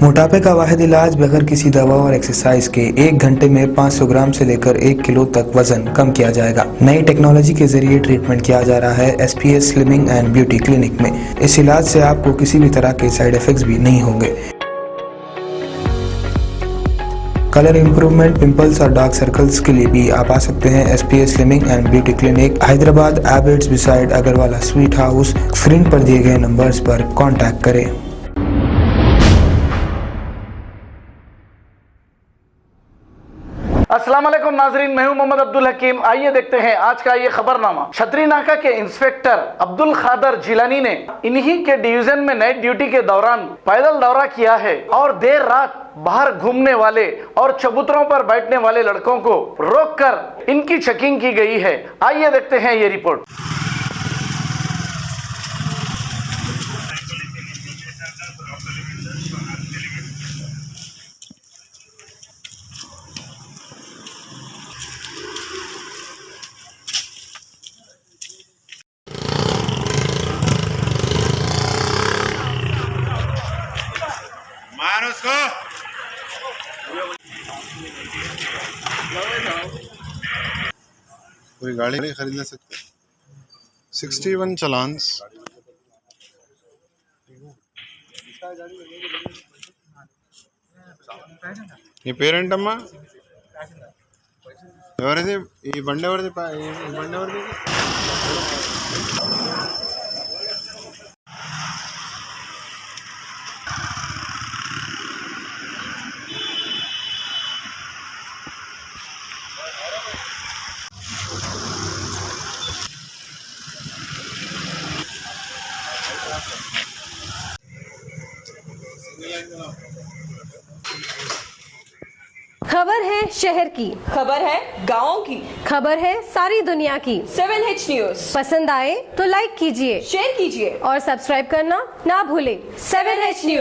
मोटापे का वाहिद इलाज बगैर किसी दवा और एक्सरसाइज के 1 घंटे में 500 ग्राम से लेकर 1 किलो तक वजन कम किया जाएगा। नई टेक्नोलॉजी के जरिए ट्रीटमेंट किया जा रहा है SPS slimming and beauty clinic में। इस इलाज से आपको किसी भी तरह के साइड इफेक्ट्स भी नहीं होंगे। कलर इंप्रूवमेंट, पिंपल्स और डार्क सर्कल्स के लिए भी आप आ सकते हैं SPS slimming and beauty clinic, Hyderabad, एबर्ट्स beside Agarwala sweet house. Screen पर दिए गए नंबर्स पर कॉन्टैक्ट करें। अस्सलाम वालेकुम नाजरीन, मैं हूं मोहम्मद अब्दुल हकीम। आइए देखते हैं आज का ये खबरनामा। छतरी नाका के इंस्पेक्टर अब्दुल खादर जिलानी ने इन्हीं के डिवीजन में नाइट ड्यूटी के दौरान पैदल दौरा किया है और देर रात बाहर घूमने वाले और चबूतरों पर बैठने वाले लड़कों को रोककर इनकी चेकिंग की गई है। आइए देखते हैं ये रिपोर्ट। मार उसको। कोई गाड़ी नहीं खरीद ले सकते। 61 चलान्स। ఈ పేరేంటమ్మా? ఎవరిది ఈ బండి? ఎవరిది? ఈ బండి ఎవరిది? खबर है शहर की, खबर है गाँव की, खबर है सारी दुनिया की। 7H न्यूज पसंद आए तो लाइक कीजिए, शेयर कीजिए और सब्सक्राइब करना ना भूलें। 7H news.